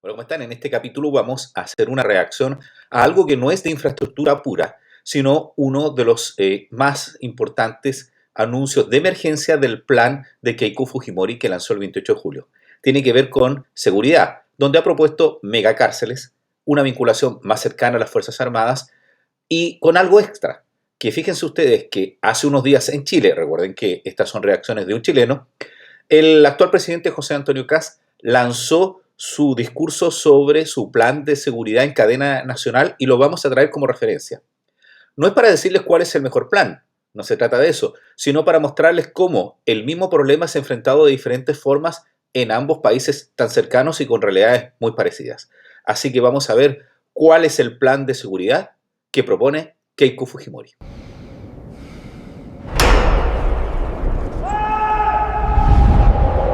Hola, ¿cómo están? En este capítulo vamos a hacer una reacción a algo que no es de infraestructura pura, sino uno de los más importantes anuncios de emergencia del plan de Keiko Fujimori que lanzó el 28 de julio. Tiene que ver con seguridad, donde ha propuesto megacárceles, una vinculación más cercana a las Fuerzas Armadas y con algo extra, que fíjense ustedes que hace unos días en Chile, recuerden que estas son reacciones de un chileno, el actual presidente José Antonio Kast lanzó su discurso sobre su plan de seguridad en cadena nacional y lo vamos a traer como referencia. No es para decirles cuál es el mejor plan, no se trata de eso, sino para mostrarles cómo el mismo problema se ha enfrentado de diferentes formas en ambos países tan cercanos y con realidades muy parecidas. Así que vamos a ver cuál es el plan de seguridad que propone Keiko Fujimori.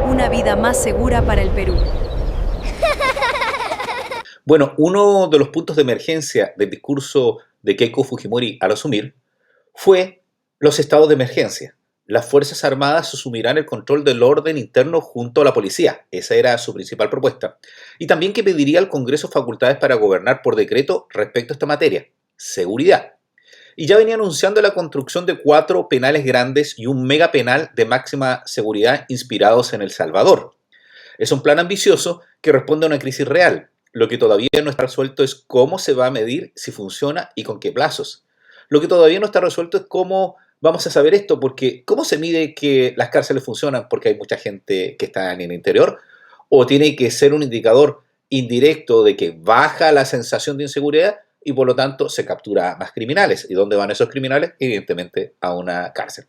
Una vida más segura para el Perú. Bueno, uno de los puntos de emergencia del discurso de Keiko Fujimori al asumir fue los estados de emergencia. Las Fuerzas Armadas asumirán el control del orden interno junto a la policía. Esa era su principal propuesta. Y también que pediría al Congreso facultades para gobernar por decreto respecto a esta materia, seguridad. Y ya venía anunciando la construcción de 4 penales grandes y un mega penal de máxima seguridad inspirados en El Salvador. Es un plan ambicioso que responde a una crisis real. Lo que todavía no está resuelto es cómo se va a medir, si funciona y con qué plazos. Lo que todavía no está resuelto es cómo vamos a saber esto, porque ¿cómo se mide que las cárceles funcionan porque hay mucha gente que está en el interior? ¿O tiene que ser un indicador indirecto de que baja la sensación de inseguridad y por lo tanto se captura más criminales? ¿Y dónde van esos criminales? Evidentemente a una cárcel.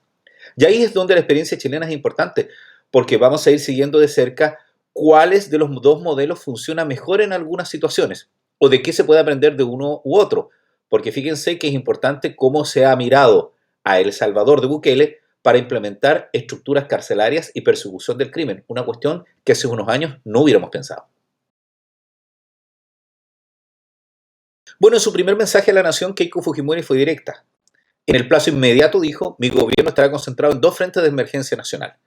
Y ahí es donde la experiencia chilena es importante, porque vamos a ir siguiendo de cerca cuáles de los dos modelos funciona mejor en algunas situaciones o de qué se puede aprender de uno u otro. Porque fíjense que es importante cómo se ha mirado a El Salvador de Bukele para implementar estructuras carcelarias y persecución del crimen, una cuestión que hace unos años no hubiéramos pensado. Bueno, en su primer mensaje a la nación, Keiko Fujimori fue directa. En el plazo inmediato dijo, mi gobierno estará concentrado en 2 frentes de emergencia nacional.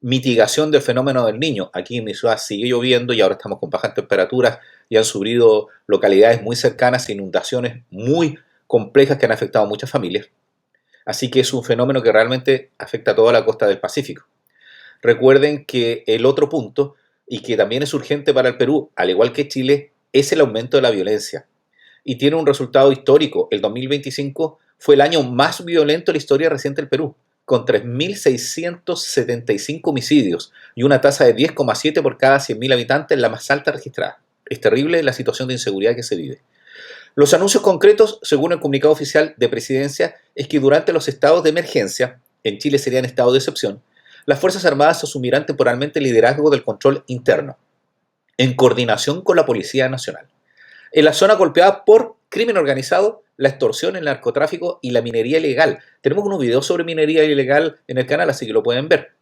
Mitigación del fenómeno del Niño. Aquí en mi ciudad sigue lloviendo y ahora estamos con bajas temperaturas y han sufrido localidades muy cercanas e inundaciones muy complejas que han afectado a muchas familias. Así que es un fenómeno que realmente afecta a toda la costa del Pacífico. Recuerden que el otro punto, y que también es urgente para el Perú, al igual que Chile, es el aumento de la violencia. Y tiene un resultado histórico. El 2025 fue el año más violento de la historia reciente del Perú, con 3.675 homicidios y una tasa de 10,7 por cada 100.000 habitantes, la más alta registrada. Es terrible la situación de inseguridad que se vive. Los anuncios concretos, según el comunicado oficial de Presidencia, es que durante los estados de emergencia, en Chile serían estados de excepción, las Fuerzas Armadas asumirán temporalmente el liderazgo del control interno, en coordinación con la Policía Nacional. En la zona golpeada por crimen organizado, la extorsión, el narcotráfico y la minería ilegal. Tenemos unos videos sobre minería ilegal en el canal, así que lo pueden ver.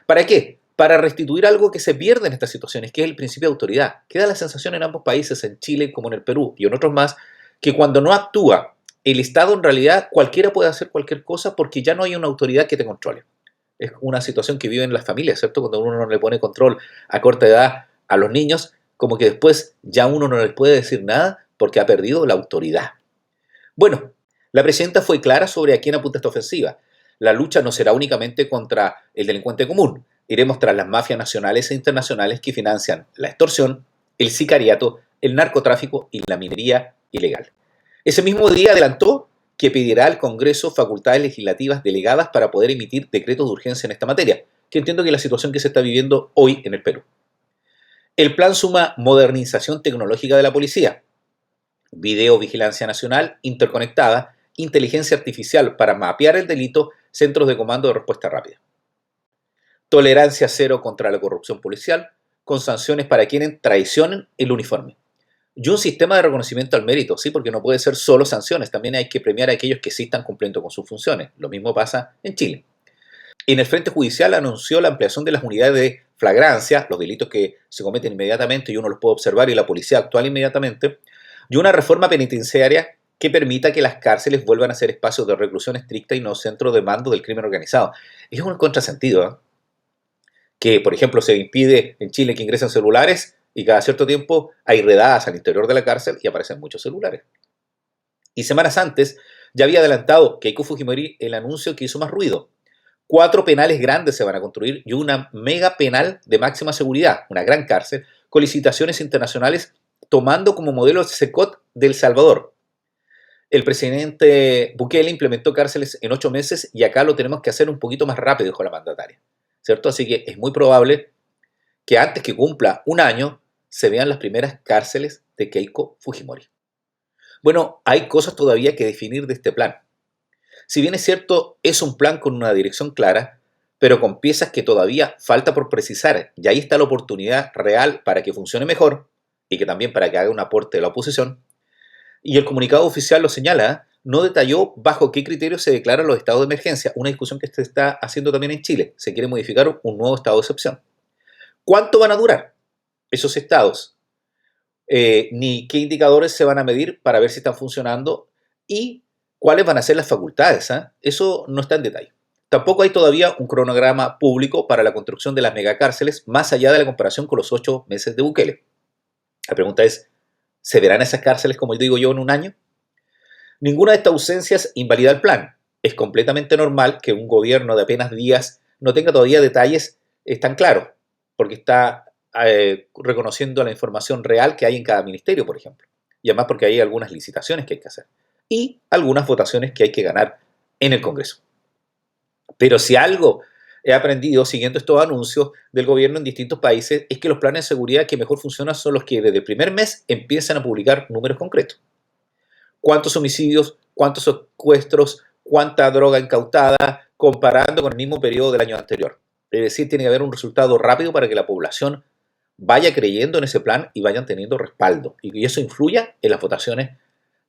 ¿Para qué? Para restituir algo que se pierde en estas situaciones, que es el principio de autoridad. Queda la sensación en ambos países, en Chile como en el Perú y en otros más, que cuando no actúa el Estado, en realidad cualquiera puede hacer cualquier cosa porque ya no hay una autoridad que te controle. Es una situación que viven las familias, ¿cierto? Cuando uno no le pone control a corta edad a los niños, como que después ya uno no les puede decir nada porque ha perdido la autoridad. Bueno, la presidenta fue clara sobre a quién apunta esta ofensiva. La lucha no será únicamente contra el delincuente común. Iremos tras las mafias nacionales e internacionales que financian la extorsión, el sicariato, el narcotráfico y la minería ilegal. Ese mismo día adelantó que pedirá al Congreso facultades legislativas delegadas para poder emitir decretos de urgencia en esta materia, que entiendo que es la situación que se está viviendo hoy en el Perú. El plan suma modernización tecnológica de la policía, videovigilancia nacional interconectada, inteligencia artificial para mapear el delito, centros de comando de respuesta rápida. Tolerancia cero contra la corrupción policial, con sanciones para quienes traicionen el uniforme. Y un sistema de reconocimiento al mérito, ¿sí? Porque no puede ser solo sanciones, también hay que premiar a aquellos que sí están cumpliendo con sus funciones. Lo mismo pasa en Chile. En el frente judicial anunció la ampliación de las unidades de flagrancia, los delitos que se cometen inmediatamente y uno los puede observar y la policía actúa inmediatamente, y una reforma penitenciaria que permita que las cárceles vuelvan a ser espacios de reclusión estricta y no centros de mando del crimen organizado. Es un contrasentido, ¿eh? Que, por ejemplo, se impide en Chile que ingresen celulares y cada cierto tiempo hay redadas al interior de la cárcel y aparecen muchos celulares. Y semanas antes ya había adelantado Keiko Fujimori el anuncio que hizo más ruido. 4 penales grandes se van a construir y una mega penal de máxima seguridad, una gran cárcel, con licitaciones internacionales tomando como modelo el CECOT de El Salvador. El presidente Bukele implementó cárceles en 8 meses y acá lo tenemos que hacer un poquito más rápido, dijo la mandataria. ¿Cierto? Así que es muy probable que antes que cumpla un año se vean las primeras cárceles de Keiko Fujimori. Bueno, hay cosas todavía que definir de este plan. Si bien es cierto, es un plan con una dirección clara, pero con piezas que todavía falta por precisar, y ahí está la oportunidad real para que funcione mejor y que también para que haga un aporte de la oposición. Y el comunicado oficial lo señala, no detalló bajo qué criterios se declaran los estados de emergencia, una discusión que se está haciendo también en Chile. Se quiere modificar un nuevo estado de excepción. ¿Cuánto van a durar esos estados? Ni qué indicadores se van a medir para ver si están funcionando y cuáles van a ser las facultades. Eso no está en detalle. Tampoco hay todavía un cronograma público para la construcción de las megacárceles, más allá de la comparación con los 8 meses de Bukele. La pregunta es, ¿se verán esas cárceles, como digo yo, en un año? Ninguna de estas ausencias invalida el plan. Es completamente normal que un gobierno de apenas días no tenga todavía detalles tan claros, porque está reconociendo la información real que hay en cada ministerio, por ejemplo. Y además porque hay algunas licitaciones que hay que hacer. Y algunas votaciones que hay que ganar en el Congreso. Pero si algo he aprendido siguiendo estos anuncios del gobierno en distintos países es que los planes de seguridad que mejor funcionan son los que desde el primer mes empiezan a publicar números concretos. ¿Cuántos homicidios, cuántos secuestros, cuánta droga incautada, comparando con el mismo periodo del año anterior? Es decir, tiene que haber un resultado rápido para que la población vaya creyendo en ese plan y vayan teniendo respaldo. Y eso influya en las votaciones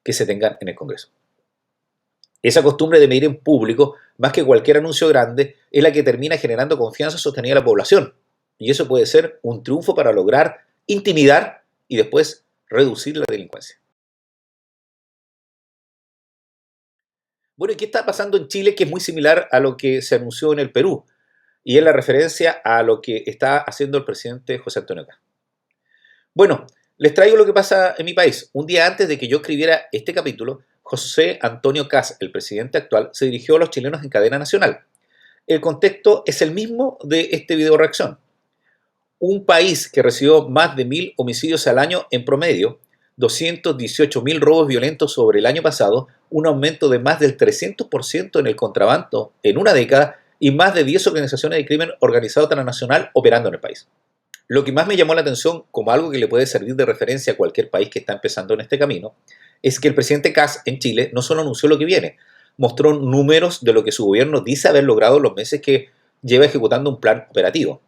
que se tengan en el Congreso. Esa costumbre de medir en público, más que cualquier anuncio grande, es la que termina generando confianza sostenida en la población. Y eso puede ser un triunfo para lograr intimidar y después reducir la delincuencia. Bueno, ¿y qué está pasando en Chile que es muy similar a lo que se anunció en el Perú? Y es la referencia a lo que está haciendo el presidente José Antonio Kast. Bueno, les traigo lo que pasa en mi país. Un día antes de que yo escribiera este capítulo, José Antonio Kast, el presidente actual, se dirigió a los chilenos en cadena nacional. El contexto es el mismo de este video reacción. Un país que recibió más de 1.000 homicidios al año en promedio, 218.000 robos violentos sobre el año pasado, un aumento de más del 300% en el contrabando en una década y más de 10 organizaciones de crimen organizado transnacional operando en el país. Lo que más me llamó la atención, como algo que le puede servir de referencia a cualquier país que está empezando en este camino, es que el presidente Kast en Chile no solo anunció lo que viene, mostró números de lo que su gobierno dice haber logrado en los meses que lleva ejecutando un plan operativo.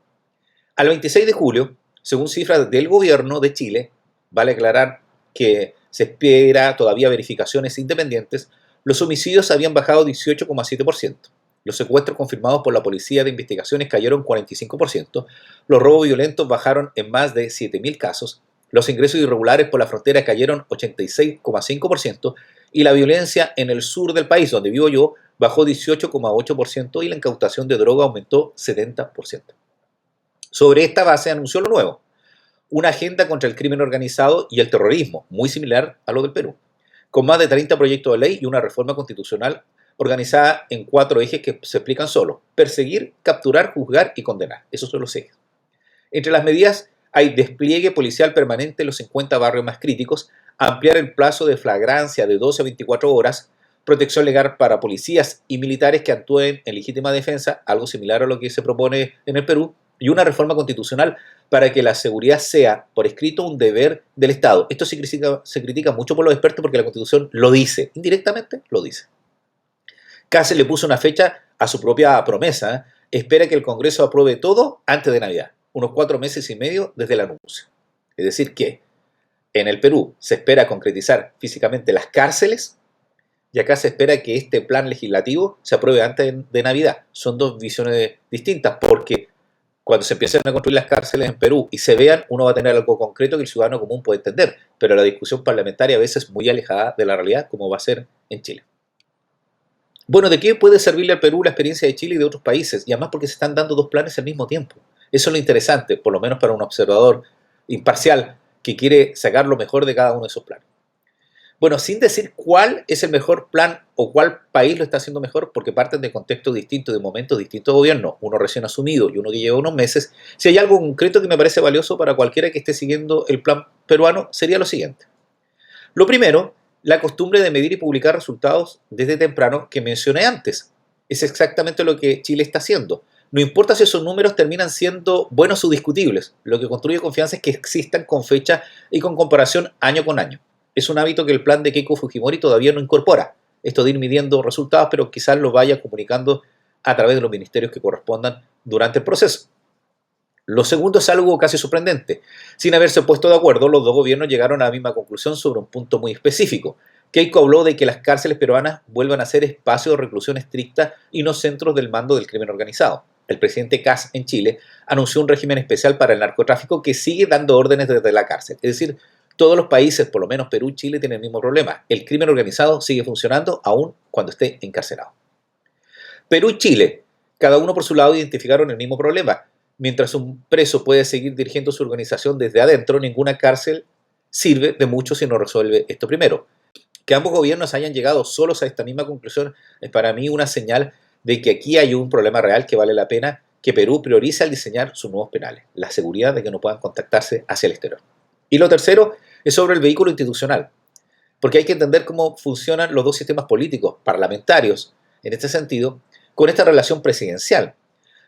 Al 26 de julio, según cifras del gobierno de Chile, vale aclarar que se espera todavía verificaciones independientes, los homicidios habían bajado 18,7%. Los secuestros confirmados por la Policía de Investigaciones cayeron 45%, los robos violentos bajaron en más de 7.000 casos, los ingresos irregulares por la frontera cayeron 86,5% y la violencia en el sur del país, donde vivo yo, bajó 18,8% y la incautación de droga aumentó 70%. Sobre esta base anunció lo nuevo, una agenda contra el crimen organizado y el terrorismo, muy similar a lo del Perú, con más de 30 proyectos de ley y una reforma constitucional organizada en 4 ejes que se explican solo: perseguir, capturar, juzgar y condenar. Esos son los ejes. Entre las medidas hay despliegue policial permanente en los 50 barrios más críticos, ampliar el plazo de flagrancia de 12 a 24 horas, protección legal para policías y militares que actúen en legítima defensa, algo similar a lo que se propone en el Perú, y una reforma constitucional para que la seguridad sea, por escrito, un deber del Estado. Esto se critica mucho por los expertos porque la Constitución lo dice, indirectamente lo dice. Kast le puso una fecha a su propia promesa. Espera que el Congreso apruebe todo antes de Navidad, unos 4 meses y medio desde el anuncio. Es decir que en el Perú se espera concretizar físicamente las cárceles y acá se espera que este plan legislativo se apruebe antes de Navidad. Son dos visiones distintas porque cuando se empiecen a construir las cárceles en Perú y se vean, uno va a tener algo concreto que el ciudadano común puede entender, pero la discusión parlamentaria a veces es muy alejada de la realidad, como va a ser en Chile. Bueno, ¿de qué puede servirle al Perú la experiencia de Chile y de otros países? Y además porque se están dando 2 planes al mismo tiempo. Eso es lo interesante, por lo menos para un observador imparcial que quiere sacar lo mejor de cada uno de esos planes. Bueno, sin decir cuál es el mejor plan o cuál país lo está haciendo mejor, porque parten de contextos distintos, de momentos distintos de gobierno, uno recién asumido y uno que lleva unos meses. Si hay algo concreto que me parece valioso para cualquiera que esté siguiendo el plan peruano, sería lo siguiente. Lo primero, la costumbre de medir y publicar resultados desde temprano que mencioné antes. Es exactamente lo que Chile está haciendo. No importa si esos números terminan siendo buenos o discutibles, lo que construye confianza es que existan con fecha y con comparación año con año. Es un hábito que el plan de Keiko Fujimori todavía no incorpora, esto de ir midiendo resultados, pero quizás lo vaya comunicando a través de los ministerios que correspondan durante el proceso. Lo segundo es algo casi sorprendente. Sin haberse puesto de acuerdo, los dos gobiernos llegaron a la misma conclusión sobre un punto muy específico. Keiko habló de que las cárceles peruanas vuelvan a ser espacios de reclusión estricta y no centros del mando del crimen organizado. El presidente Kast en Chile anunció un régimen especial para el narcotráfico que sigue dando órdenes desde la cárcel. Es decir, todos los países, por lo menos Perú y Chile, tienen el mismo problema. El crimen organizado sigue funcionando aún cuando esté encarcelado. Perú y Chile, cada uno por su lado, identificaron el mismo problema. Mientras un preso puede seguir dirigiendo su organización desde adentro, ninguna cárcel sirve de mucho si no resuelve esto primero. Que ambos gobiernos hayan llegado solos a esta misma conclusión es para mí una señal de que aquí hay un problema real que vale la pena que Perú priorice al diseñar sus nuevos penales, la seguridad de que no puedan contactarse hacia el exterior. Y lo tercero es sobre el vehículo institucional, porque hay que entender cómo funcionan los dos sistemas políticos, parlamentarios, en este sentido, con esta relación presidencial.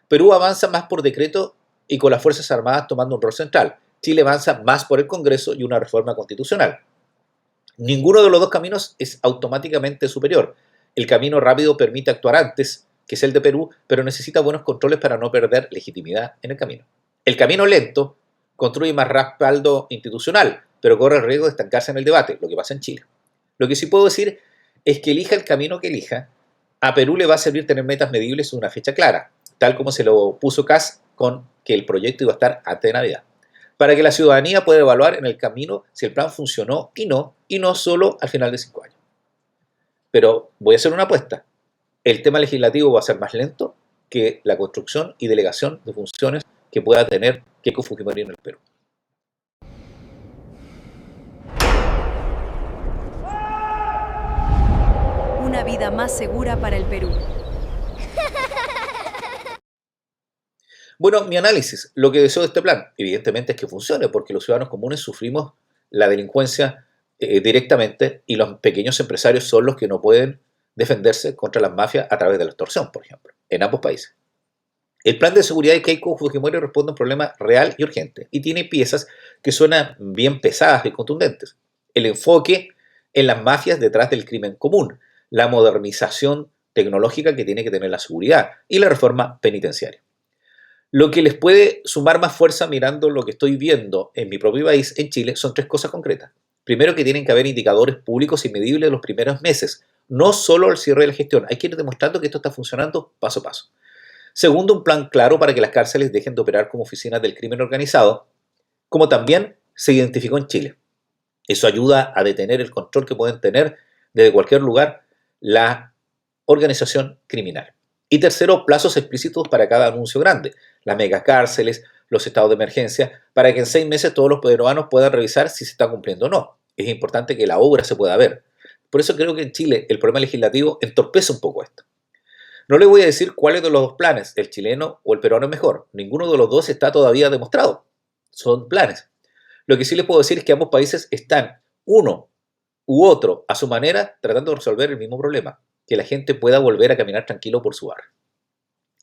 Perú avanza más por decreto y con las Fuerzas Armadas tomando un rol central. Chile avanza más por el Congreso y una reforma constitucional. Ninguno de los dos caminos es automáticamente superior. El camino rápido permite actuar antes, que es el de Perú, pero necesita buenos controles para no perder legitimidad en el camino. El camino lento construye más respaldo institucional, pero corre el riesgo de estancarse en el debate, lo que pasa en Chile. Lo que sí puedo decir es que elija el camino que elija, a Perú le va a servir tener metas medibles y una fecha clara, tal como se lo puso Kast con que el proyecto iba a estar antes de Navidad, para que la ciudadanía pueda evaluar en el camino si el plan funcionó y no solo al final de 5 años. Pero voy a hacer una apuesta. El tema legislativo va a ser más lento que la construcción y delegación de funciones que pueda tener Keiko Fujimori en el Perú. Una vida más segura para el Perú. Bueno, mi análisis, lo que deseo de este plan, evidentemente es que funcione, porque los ciudadanos comunes sufrimos la delincuencia directamente y los pequeños empresarios son los que no pueden defenderse contra las mafias a través de la extorsión, por ejemplo, en ambos países. El plan de seguridad de Keiko Fujimori responde a un problema real y urgente y tiene piezas que suenan bien pesadas y contundentes. El enfoque en las mafias detrás del crimen común, la modernización tecnológica que tiene que tener la seguridad y la reforma penitenciaria. Lo que les puede sumar más fuerza mirando lo que estoy viendo en mi propio país, en Chile, son tres cosas concretas. Primero, que tienen que haber indicadores públicos y medibles en los primeros meses, no solo al cierre de la gestión. Hay que ir demostrando que esto está funcionando paso a paso. Segundo, un plan claro para que las cárceles dejen de operar como oficinas del crimen organizado, como también se identificó en Chile. Eso ayuda a detener el control que pueden tener desde cualquier lugar la organización criminal. Y tercero, plazos explícitos para cada anuncio grande, las megacárceles, los estados de emergencia, para que en 6 meses todos los peruanos puedan revisar si se está cumpliendo o no. Es importante que la obra se pueda ver. Por eso creo que en Chile el problema legislativo entorpece un poco esto. No le voy a decir cuál de los dos planes, el chileno o el peruano, es mejor. Ninguno de los dos está todavía demostrado. Son planes. Lo que sí les puedo decir es que ambos países están, uno u otro, a su manera, tratando de resolver el mismo problema, que la gente pueda volver a caminar tranquilo por su barrio.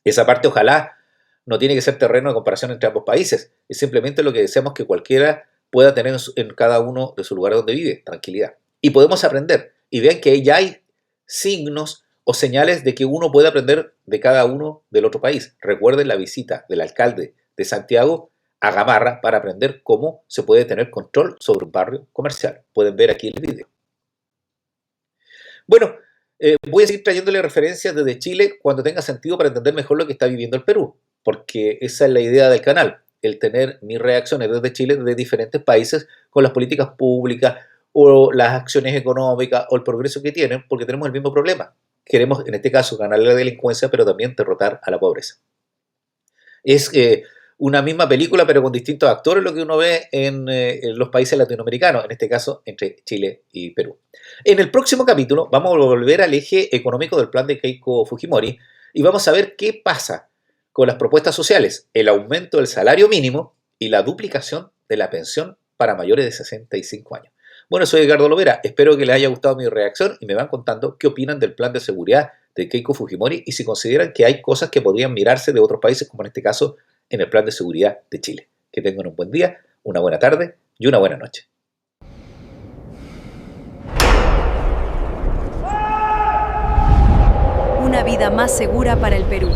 Esa parte, ojalá, no tiene que ser terreno de comparación entre ambos países. Es simplemente lo que deseamos que cualquiera pueda tener en cada uno de sus lugares donde vive, tranquilidad. Y podemos aprender. Y vean que ya hay signos o señales de que uno puede aprender de cada uno del otro país. Recuerden la visita del alcalde de Santiago a Gamarra para aprender cómo se puede tener control sobre un barrio comercial. Pueden ver aquí el video. Bueno, voy a seguir trayéndole referencias desde Chile cuando tenga sentido para entender mejor lo que está viviendo el Perú, porque esa es la idea del canal, el tener mis reacciones desde Chile, desde diferentes países, con las políticas públicas o las acciones económicas o el progreso que tienen, porque tenemos el mismo problema. Queremos, en este caso, ganar la delincuencia, pero también derrotar a la pobreza. Es una misma película pero con distintos actores, lo que uno ve en los países latinoamericanos, en este caso entre Chile y Perú. En el próximo capítulo vamos a volver al eje económico del plan de Keiko Fujimori y vamos a ver qué pasa con las propuestas sociales, el aumento del salario mínimo y la duplicación de la pensión para mayores de 65 años. Bueno, soy Edgardo Lovera, espero que les haya gustado mi reacción y me van contando qué opinan del plan de seguridad de Keiko Fujimori y si consideran que hay cosas que podrían mirarse de otros países, como en este caso en el plan de seguridad de Chile. Que tengan un buen día, una buena tarde y una buena noche. Una vida más segura para el Perú.